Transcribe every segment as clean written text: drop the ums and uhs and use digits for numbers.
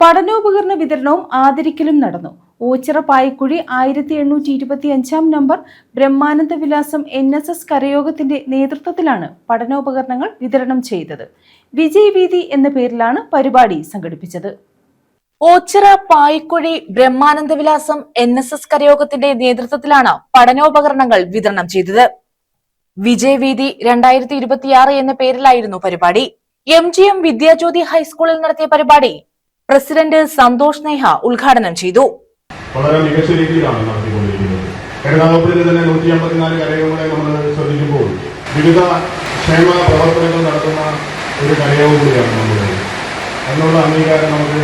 പഠനോപകരണ വിതരണവും ആദരിക്കലും നടന്നു. Ochira പായിക്കുഴി 1825 number Brahmananda Vilasam NSS കരയോഗത്തിന്റെ നേതൃത്വത്തിലാണ് പഠനോപകരണങ്ങൾ വിതരണം ചെയ്തത്. വിജയ് വീഥി എന്ന പേരിലാണ് പരിപാടി സംഘടിപ്പിച്ചത്. ഓച്ചിറ പായിക്കുഴി ബ്രഹ്മാനന്ദ വിലാസം NSS കരയോഗത്തിന്റെ നേതൃത്വത്തിലാണ് പഠനോപകരണങ്ങൾ വിതരണം ചെയ്തത്. വിജയ് വീഥി 2026 എന്ന പേരിലായിരുന്നു പരിപാടി. MGM വിദ്യാജ്യോതി ഹൈസ്കൂളിൽ നടത്തിയ പരിപാടി പ്രസിഡന്റ് സന്തോഷ് നേഹ ഉദ്ഘാടനം ചെയ്തു. വളരെ മികച്ച രീതിയിലാണ് നടത്തിക്കൊണ്ടിരിക്കുന്നത്. കേരളത്തിൽ തന്നെ 154 കരയോഗങ്ങളെ നമ്മൾ ശ്രദ്ധിക്കുമ്പോൾ വിവിധ ക്ഷേമ പ്രവർത്തനങ്ങൾ നടത്തുന്ന ഒരു കരയോഗം കൂടിയാണ് നമ്മൾ. അതിനുള്ള അംഗീകാരം നമുക്ക്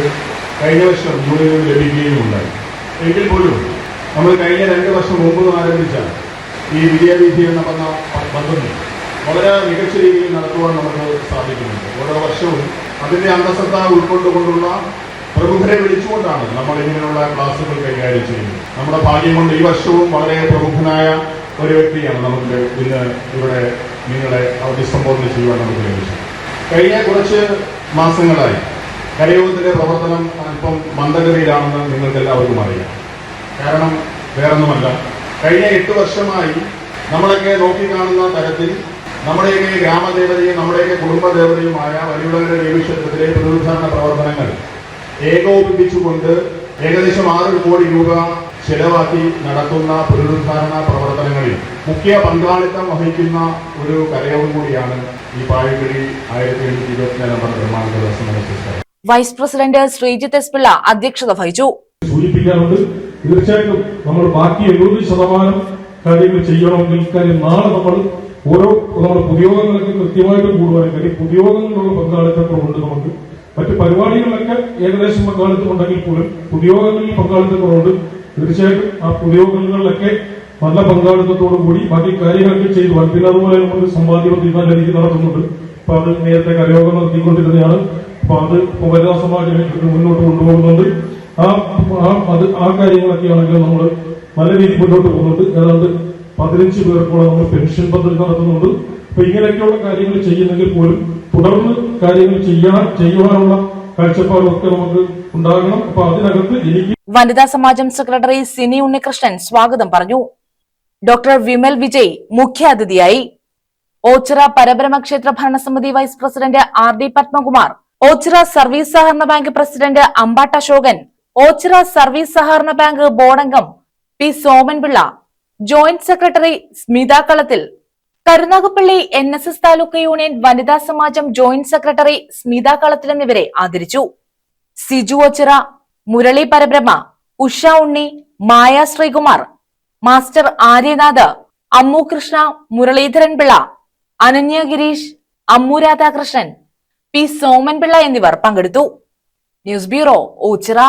കഴിഞ്ഞ വർഷം യൂണിയനിൽ ലഭിക്കുകയും ഉണ്ടായി. എങ്കിൽ പോലും നമ്മൾ കഴിഞ്ഞ 2 വർഷം മുമ്പ് ആരംഭിച്ച ഈ വിദ്യാവീഥി എന്ന പദ്ധതി വളരെ മികച്ച രീതിയിൽ നടത്തുവാൻ നമുക്ക് സാധിക്കുന്നുണ്ട്. ഓരോ വർഷവും അതിന്റെ അന്തസത്ത ഉൾക്കൊണ്ടുകൊണ്ടുള്ള പ്രമുഖരെ വിളിച്ചുകൊണ്ടാണ് നമ്മൾ ഇങ്ങനെയുള്ള ക്ലാസുകൾ കൈകാര്യം ചെയ്യുന്നത്. നമ്മുടെ ഭാഗ്യം കൊണ്ട് ഈ വർഷവും വളരെ പ്രമുഖനായ ഒരു വ്യക്തിയാണ് നമുക്ക് ഇന്ന് ഇവിടെ നിങ്ങളെ അഭിസംബോധന ചെയ്യുവാൻ നമുക്ക് ലഭിച്ചത്. കഴിഞ്ഞ കുറച്ച് മാസങ്ങളായി കരയോഗത്തിന്റെ പ്രവർത്തനം അല്പം മന്ദഗതിയിലാണെന്ന് നിങ്ങൾക്ക് എല്ലാവർക്കും അറിയാം. കാരണം വേറൊന്നുമല്ല, കഴിഞ്ഞ 8 വർഷമായി നമ്മളൊക്കെ നോക്കിക്കാണുന്ന തരത്തിൽ നമ്മുടെയൊക്കെ ഗ്രാമദേവതയും നമ്മുടെയൊക്കെ കുടുംബദേവതയുമായ വലിയുള്ളവരുടെ ദേവീക്ഷേത്രത്തിലെ പുനരുദ്ധാരണ പ്രവർത്തനങ്ങൾ ഏകോപിപ്പിച്ചുകൊണ്ട് ഏകദേശം 6 കോടി രൂപ ചെലവാക്കി നടത്തുന്ന പുനരുദ്ധാരണ പ്രവർത്തനങ്ങളിൽ മുഖ്യ പങ്കാളിത്തം വഹിക്കുന്ന ഒരു കരയോഗം കൂടിയാണ് ഈ പായിക്കുഴി 1825 number Brahmananda Vilasam NSS. Vice president Sreejith S Pillai അധ്യക്ഷത വഹിച്ചു. സൂചിപ്പിക്കാറുണ്ട്, തീർച്ചയായിട്ടും നമ്മൾ ബാക്കി 70% കാര്യങ്ങൾ ചെയ്യണമെങ്കിൽ കാര്യം നാളെ നമ്മുടെ പൊതുയോഗങ്ങളൊക്കെ കൃത്യമായിട്ട് കൂടുവാനും കാര്യം പൊതുയോഗങ്ങളിലുള്ള പങ്കാളിത്തക്കുറവുണ്ട്. നമുക്ക് മറ്റു പരിപാടികളിലൊക്കെ ഏകദേശം പങ്കാളിത്തമുണ്ടെങ്കിൽ പോലും പൊതുയോഗങ്ങളിൽ പങ്കാളിത്തക്കുറവുണ്ട്. തീർച്ചയായിട്ടും ആ പൊതുയോഗങ്ങളിലൊക്കെ നല്ല പങ്കാളിത്തത്തോടു കൂടി ബാക്കി കാര്യങ്ങളൊക്കെ ചെയ്തു. പിന്നെ അതുപോലെ നമുക്ക് സമ്പാദ്യം നല്ല രീതിയിൽ നടത്തുന്നുണ്ട്. അപ്പൊ അത് നേരത്തെ കരയോഗം നടത്തിക്കൊണ്ടിരുന്നതാണ്. അപ്പൊ അത് വനിതാ സമാജം മുന്നോട്ട് കൊണ്ടുപോകുന്നുണ്ട്. ആ കാര്യങ്ങളൊക്കെ ആണെങ്കിലും നമ്മൾ നല്ല രീതിയിൽ മുന്നോട്ട് പോകുന്നുണ്ട്. ഏതാണ്ട് 15 പേർക്കുള്ള നമ്മൾ പെൻഷൻ പദ്ധതി നടത്തുന്നുണ്ട്. അപ്പൊ ഇങ്ങനെയൊക്കെയുള്ള കാര്യങ്ങൾ ചെയ്യുന്നെങ്കിൽ പോലും തുടർന്ന് കാര്യങ്ങൾ ചെയ്യുവാനുള്ള കാഴ്ചപ്പാടൊക്കെ നമുക്ക് ഉണ്ടാകണം. അപ്പൊ അതിനകത്ത് എനിക്ക് വനിതാ സമാജം സെക്രട്ടറി സിനി ഉണ്ണികൃഷ്ണൻ സ്വാഗതം പറഞ്ഞു. ഡോക്ടർ വിമൽ വിജയ് മുഖ്യാതിഥിയായി. ഓച്ചിറ പരബ്രഹ്മ ക്ഷേത്ര ഭരണസമിതി vice president RD Padmakumar, Ochira service സഹകരണ bank president Ambat Ashokan, Ochira service സഹകരണ ബാങ്ക് ബോർഡംഗം P Somanpillai, joint secretary Smitha Kalathil, Karunagappally NSS taluk union വനിതാ സമാജം ജോയിന്റ് സെക്രട്ടറി സ്മിത കളത്തിൽ എന്നിവരെ ആദരിച്ചു. സിജു ഓച്ചിറ, മുരളി പരബ്രഹ്മ, ഉഷ ഉണ്ണി, മായ ശ്രീകുമാർ, മാസ്റ്റർ ആര്യനാഥ്, അമ്മു കൃഷ്ണ, മുരളീധരൻ പിള്ള, അനന്യ ഗിരീഷ്, അമ്മു രാധാകൃഷ്ണൻ, P സോമൻപിള്ള എന്നിവർ പങ്കെടുത്തു. News bureau, Ochira.